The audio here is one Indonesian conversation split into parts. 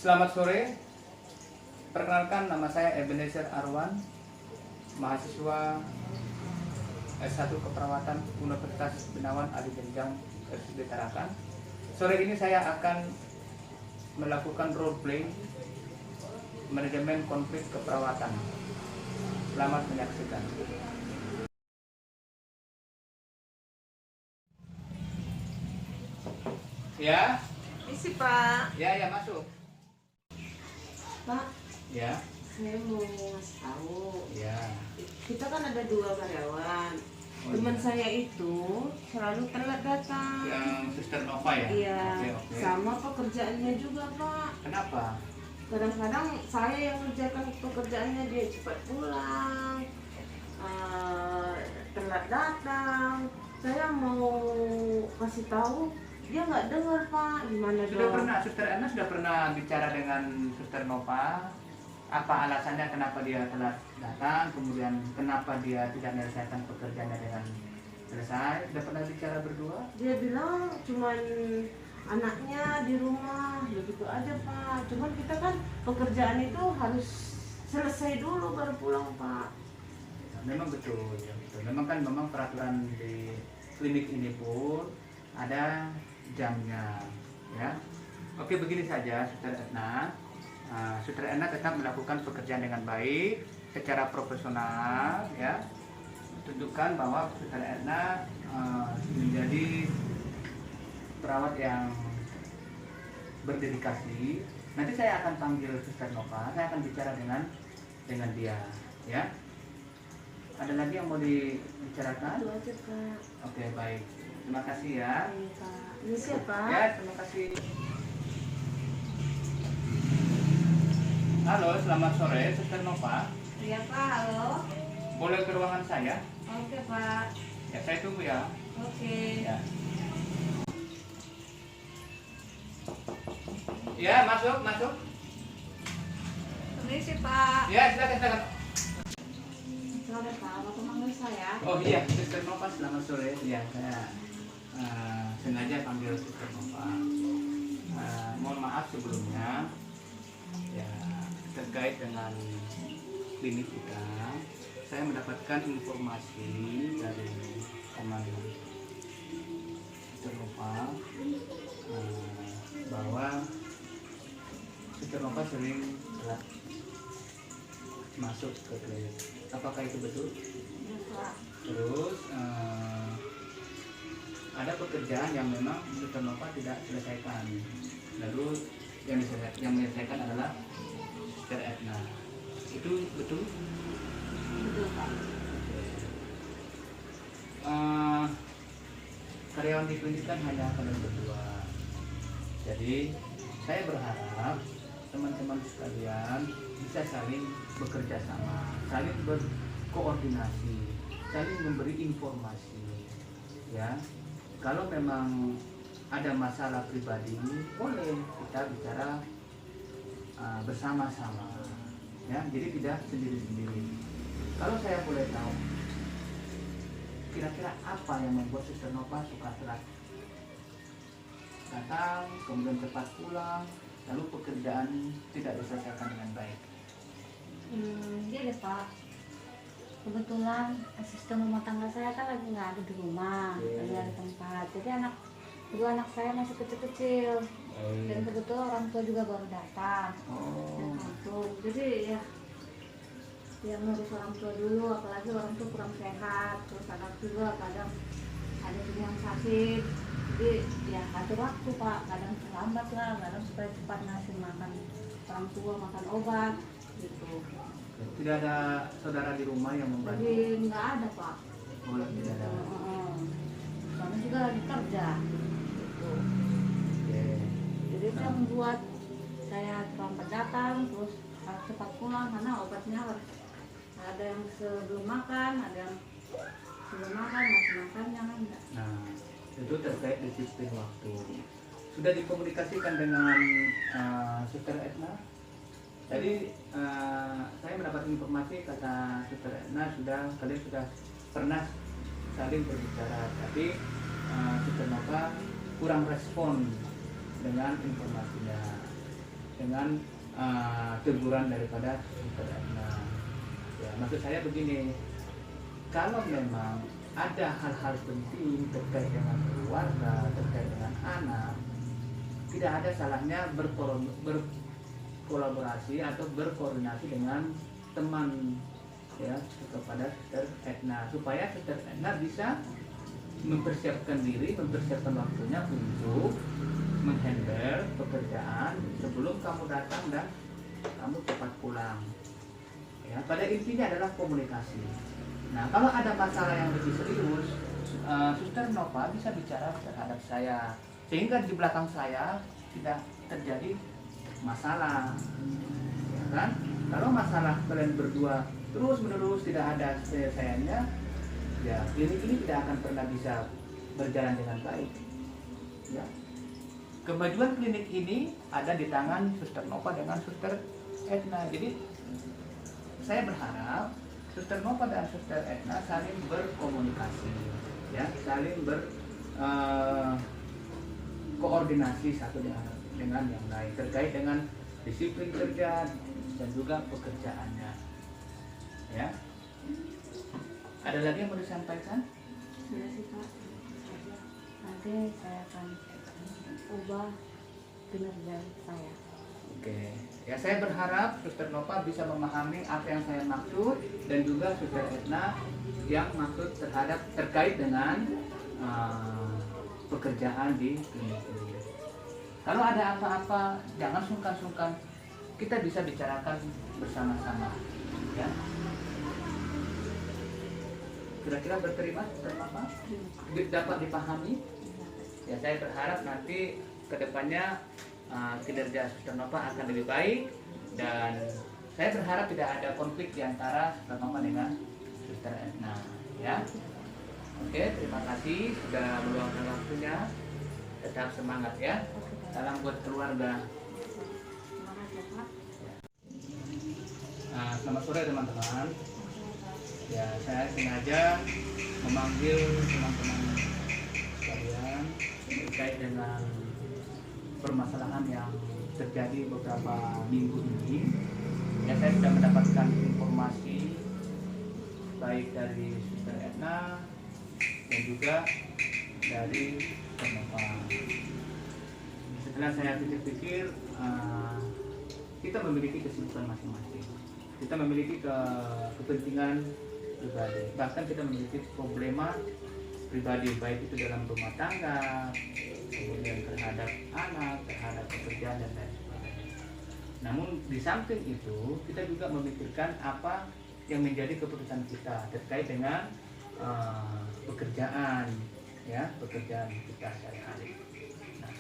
Selamat sore, perkenalkan nama saya Ebenezer Arwan, mahasiswa S1 Keperawatan Universitas Benawan Ali Jenjang RSUD Tarakan. Sore ini saya akan melakukan role play manajemen konflik keperawatan. Selamat menyaksikan. Ya, Isi Pak. ya masuk. Pak, Ya, saya mau ngasih tahu. ya. Kita kan ada 2 karyawan. Oh, Teman iya. saya itu selalu telat datang. Yang Suster Nova ya? Iya. Oke. Sama pekerjaannya juga Pak. Kenapa? Kadang-kadang saya yang mengerjakan pekerjaannya, dia cepat pulang, telat datang. Saya mau kasih tahu, dia nggak dengar Pak. Gimana dong? Suster Erna sudah pernah bicara dengan Suster Nova? Apa alasannya kenapa dia telat datang, kemudian kenapa dia tidak menyelesaikan pekerjaannya dengan selesai? Sudah pernah bicara berdua? Dia bilang cuman anaknya di rumah, begitu aja Pak. Cuman kita kan pekerjaan itu harus selesai dulu baru pulang Pak. Memang betul, ya betul. Memang peraturan di klinik ini pun ada jamnya, ya. Oke, begini saja, Suster Erna. Suster Erna tetap melakukan pekerjaan dengan baik, secara profesional, ya. Tunjukkan bahwa Suster Erna menjadi perawat yang berdedikasi. Nanti saya akan panggil Suster Nova, saya akan bicara dengan dia, ya. Ada lagi yang mau dibicarakan? Itu aja Pak. Oke, baik. Terima kasih ya. Iya Pak. Ini siapa? Ya, terima kasih. Halo, selamat sore, Suster Nova. Iya Pak, halo. Boleh ke ruangan saya? Oke Pak. Ya, saya tunggu ya. Oke. Ya. Ya, masuk. Permisi Pak. Ya, silakan. Selamat Pak, mau memanggil saya? Oh iya, Suster Nova, selamat sore. Ya, saya sengaja panggil Suster Nova. Mohon maaf sebelumnya, ya, terkait dengan klinik kita. Saya mendapatkan informasi dari teman Suster Nova bahwa Suster Nova sering telat masuk ke klinik. Apakah itu betul? Iya Pak. Terus ada pekerjaan yang memang Suster Nova tidak selesaikan. Lalu yang menyelesaikan adalah Suster Erna. Itu betul? Betul Pak. Karyawan di klinik kan hanya kalian berdua. Jadi saya berharap teman-teman sekalian bisa saling bekerja sama, saling berkoordinasi, saling memberi informasi. Ya, kalau memang ada masalah pribadi, boleh kita bicara bersama-sama. Ya, jadi tidak sendiri-sendiri. Kalau saya boleh tahu, kira-kira apa yang membuat Suster Nova suka telat datang, kemudian cepat pulang, lalu pekerjaan tidak diselesaikan dengan baik? Iya deh Pak. Kebetulan asisten rumah tangga saya kan lagi nggak ada di rumah, lagi ada tempat. Jadi dua anak saya masih kecil-kecil. Dan kebetulan orang tua juga baru datang. Dan langsung. Jadi ya yang ngurus orang tua dulu, apalagi orang tua kurang sehat, terus anak juga kadang ada juga yang sakit. Jadi ya atur waktu Pak, kadang terlambat lah, kadang supaya cepat ngasih makan orang tua, makan obat gitu. Tidak ada saudara di rumah yang membantu? Jadi nggak ada Pak. Oh, tidak ada. Suami juga lagi kerja gitu. Oke. Jadi itu yang membuat saya terlambat datang, terus harus cepat pulang karena obatnya harus ada yang sebelum makan, ada yang sebelum makan, masih makannya kan enggak. Nah, itu terkait disiplin waktu. Sudah dikomunikasikan dengan Suster Etna? Tadi saya mendapat informasi kata Suster Etna kalian sudah pernah saling berbicara, tapi Suster Nova kurang respon dengan informasinya. dengan teguran daripada Suster Etna. Ya, maksud saya begini, kalau memang ada hal-hal penting terkait dengan keluarga, terkait dengan anak, tidak ada salahnya berkolaborasi atau berkoordinasi dengan teman, ya, kepada Suster Etna, supaya Suster Etna bisa mempersiapkan diri, mempersiapkan waktunya untuk menghandle pekerjaan sebelum kamu datang dan kamu cepat pulang. Ya, pada intinya adalah komunikasi. Nah, kalau ada masalah yang lebih serius, Suster Nova bisa bicara terhadap saya, sehingga di belakang saya tidak terjadi masalah, ya kan? Kalau masalah kalian berdua terus menerus tidak ada penyelesaiannya, ya klinik ini tidak akan pernah bisa berjalan dengan baik. Ya. Kemajuan klinik ini ada di tangan Suster Nova dengan Suster Etna. Jadi saya berharap Suster Nova dan Suster Etna saling berkomunikasi, ya, saling berkoordinasi satu dengan yang lain terkait dengan disiplin kerja dan juga pekerjaannya. Ya. Ada lagi yang mau disampaikan? Sudah sih Pak. Nanti saya akan ubah kinerja saya. Oke, ya saya berharap Suster Nova bisa memahami apa yang saya maksud dan juga Suster Etna yang maksud terkait dengan pekerjaan di klinik ini. Kalau ada apa-apa, jangan sungkan-sungkan, kita bisa bicarakan bersama-sama, ya. Kira-kira berterima, Suster Nova? Dapat dipahami? Ya, saya berharap nanti kedepannya kinerja Suster Nova akan lebih baik, dan saya berharap tidak ada konflik di antara Suster Nova dengan Suster Etna, ya. Oke, terima kasih sudah meluangkan waktunya. Tetap semangat ya. Salam buat keluarga. Terima kasih Pak. Selamat sore teman-teman. Ya, saya sengaja memanggil teman-teman sekalian terkait dengan permasalahan yang terjadi beberapa minggu ini. Ya, saya sudah mendapatkan informasi baik dari Suster Etna dan juga dari Suster Nova. Setelah saya pikir-pikir, kita memiliki kesibukan masing-masing. Kita memiliki kepentingan pribadi, bahkan kita memiliki problema pribadi, baik itu dalam rumah tangga, kemudian terhadap anak, terhadap pekerjaan dan lain sebagainya. Namun di samping itu kita juga memikirkan apa yang menjadi keputusan kita terkait dengan pekerjaan, ya, pekerjaan kita sehari-hari. Nah,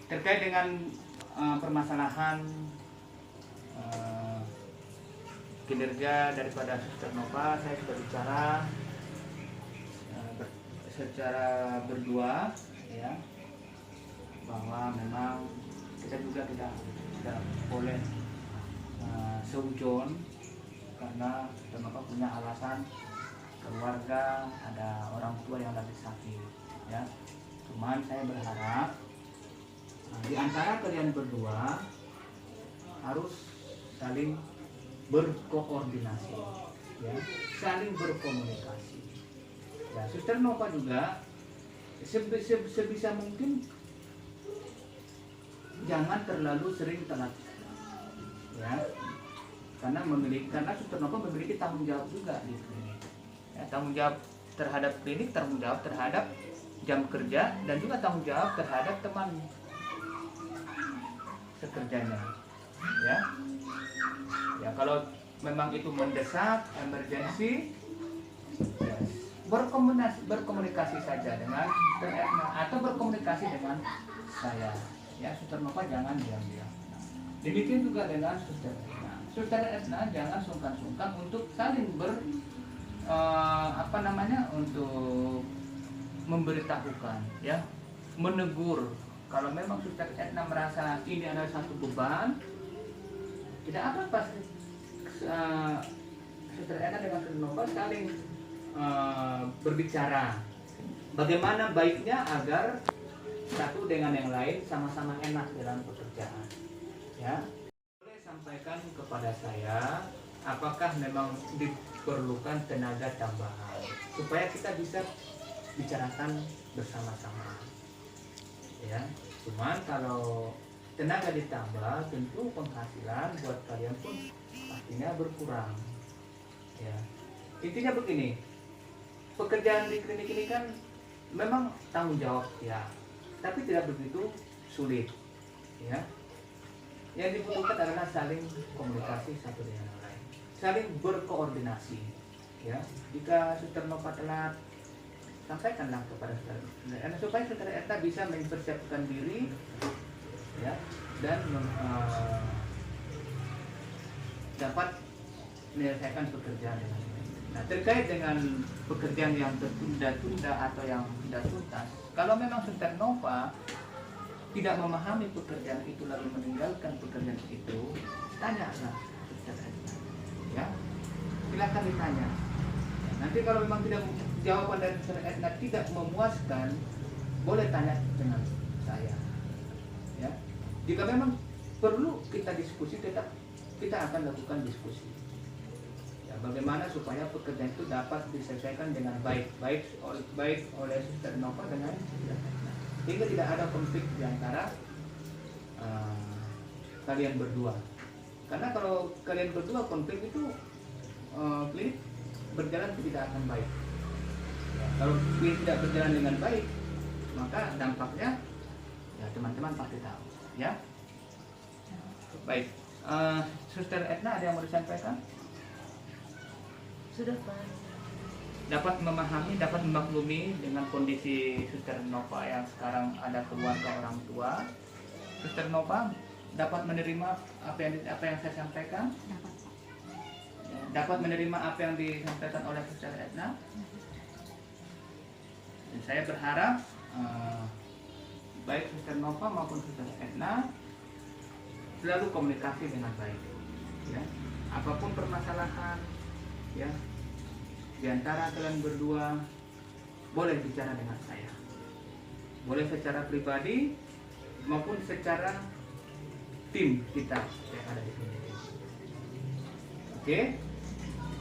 terkait dengan permasalahan kinerja daripada Suster Nova, saya sudah bicara secara berdua, ya, bahwa memang kita juga tidak boleh seujon, karena Suster Nova punya alasan keluarga, ada orang tua yang lagi sakit, ya. Cuman saya berharap di antara kalian berdua harus saling berkoordinasi, ya, saling berkomunikasi. Ya, Suster Nova juga sebisa mungkin jangan terlalu sering telat, ya, karena Suster Nova memiliki tanggung jawab juga di klinik, ya, tanggung jawab terhadap klinik, tanggung jawab terhadap jam kerja, dan juga tanggung jawab terhadap teman sekerjanya, ya. Ya, kalau memang itu mendesak, emergensi, ya, berkomunikasi saja dengan Suster Etna atau berkomunikasi dengan saya, ya. Suster Nova jangan diam-diam. Demikian juga dengan Suster Etna. Suster Etna jangan sungkan-sungkan untuk saling untuk memberitahukan, ya, menegur. Kalau memang Suster Etna merasa ini adalah satu beban, tidak apa-apa, Suster Etna dengan Suster Nova saling berbicara bagaimana baiknya agar satu dengan yang lain sama-sama enak dalam pekerjaan. Ya, boleh sampaikan kepada saya apakah memang diperlukan tenaga tambahan supaya kita bisa bicarakan bersama-sama. Ya, cuman kalau tenaga ditambah, tentu penghasilan buat kalian pun pastinya berkurang. Ya, intinya begini, pekerjaan di klinik ini kan memang tanggung jawab ya, tapi tidak begitu sulit. Ya, yang dibutuhkan adalah saling komunikasi satu dengan yang lain, saling berkoordinasi. Ya, jika Suster Nova telat, sampaikanlah kepada Suster Etna supaya Suster Etna bisa mempersiapkan diri, ya, dan dapat menyelesaikan pekerjaan dengan baik. Nah, terkait dengan pekerjaan yang tertunda-tunda atau yang tidak tuntas, kalau memang Suster Nova tidak memahami pekerjaan itu lalu meninggalkan pekerjaan itu, tanyalah Suster Etna. Ya, silakan ditanya. Nanti kalau memang tidak, jawaban dari Suster Etna tidak memuaskan, boleh tanya dengan saya. Ya, jika memang perlu kita diskusi, tetap kita akan lakukan diskusi. Ya, bagaimana supaya pekerjaan itu dapat diselesaikan dengan baik oleh Suster Nova dengan Suster Etna, hingga tidak ada konflik di antara kalian berdua. Karena kalau kalian berdua konflik itu klinik berjalan tidak akan baik. Ya, kalau klinik tidak berjalan dengan baik, maka dampaknya ya teman-teman pasti tahu. Ya, baik. Suster Etna ada yang mau disampaikan? Sudah Pak. Dapat memahami, dapat memaklumi dengan kondisi Suster Nova yang sekarang ada keluarga orang tua. Suster Nova dapat menerima apa yang saya sampaikan? Dapat, Pak. Ya, dapat menerima apa yang disampaikan oleh Suster Etna. Dan saya berharap baik Suster Nova maupun Suster Etna selalu komunikasi dengan baik. Ya, apapun permasalahan, ya, di antara kalian berdua boleh bicara dengan saya, boleh secara pribadi maupun secara tim kita yang ada di sini. Oke,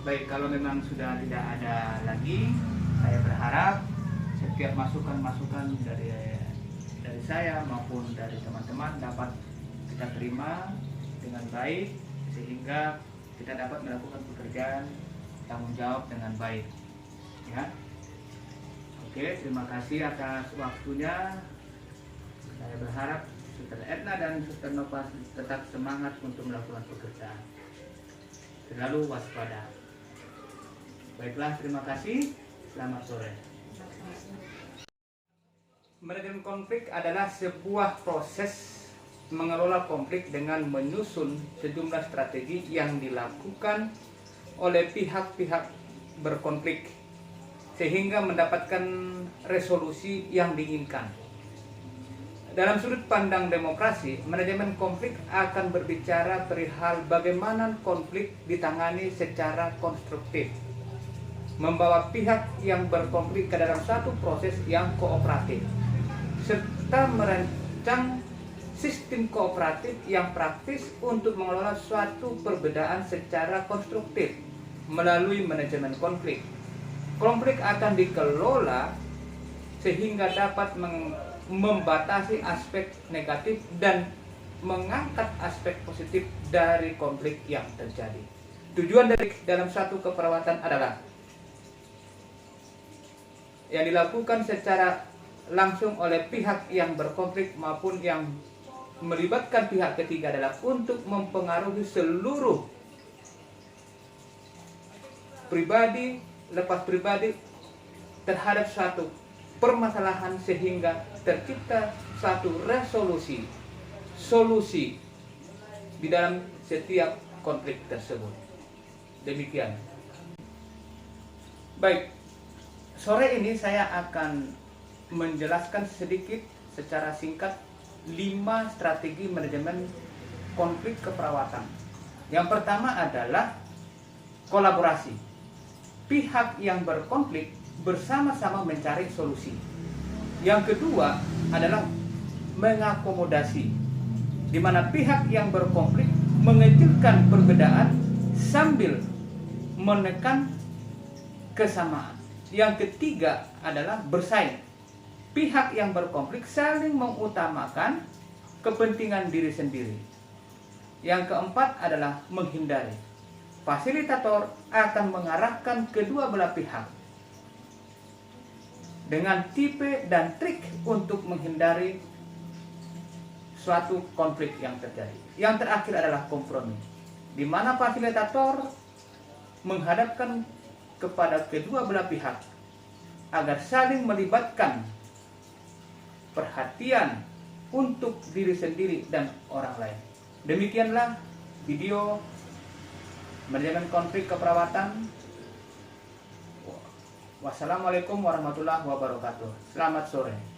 baik, kalau memang sudah tidak ada lagi, saya berharap setiap masukan-masukan dari saya maupun dari teman-teman dapat kita terima dengan baik sehingga kita dapat melakukan pekerjaan tanggung jawab dengan baik. Ya, oke, terima kasih atas waktunya. Saya berharap Suster Etna dan Suster Nova tetap semangat untuk melakukan pekerjaan. Selalu waspada. Baiklah, terima kasih. Selamat sore. Manajemen konflik adalah sebuah proses mengelola konflik dengan menyusun sejumlah strategi yang dilakukan oleh pihak-pihak berkonflik sehingga mendapatkan resolusi yang diinginkan. Dalam sudut pandang demokrasi, manajemen konflik akan berbicara perihal bagaimana konflik ditangani secara konstruktif, membawa pihak yang berkonflik ke dalam satu proses yang kooperatif, serta merancang sistem kooperatif yang praktis untuk mengelola suatu perbedaan secara konstruktif melalui manajemen konflik. Konflik akan dikelola sehingga dapat membatasi aspek negatif dan mengangkat aspek positif dari konflik yang terjadi. Tujuan dari dalam satu keperawatan adalah yang dilakukan secara langsung oleh pihak yang berkonflik maupun yang melibatkan pihak ketiga adalah untuk mempengaruhi seluruh pribadi lepas pribadi terhadap suatu permasalahan sehingga tercipta satu solusi di dalam setiap konflik tersebut. Demikian. Baik, sore ini saya akan menjelaskan sedikit secara singkat 5 strategi manajemen konflik keperawatan. Yang pertama adalah kolaborasi. Pihak yang berkonflik bersama-sama mencari solusi. Yang kedua adalah mengakomodasi, di mana pihak yang berkonflik mengecilkan perbedaan sambil menekan kesamaan. Yang ketiga adalah bersaing. Pihak yang berkonflik saling mengutamakan kepentingan diri sendiri. Yang keempat adalah menghindari. Fasilitator akan mengarahkan kedua belah pihak dengan tipe dan trik untuk menghindari suatu konflik yang terjadi. Yang terakhir adalah kompromi, di mana fasilitator menghadapkan kepada kedua belah pihak agar saling melibatkan perhatian untuk diri sendiri dan orang lain. Demikianlah video manajemen konflik keperawatan. Wassalamualaikum warahmatullahi wabarakatuh. Selamat sore.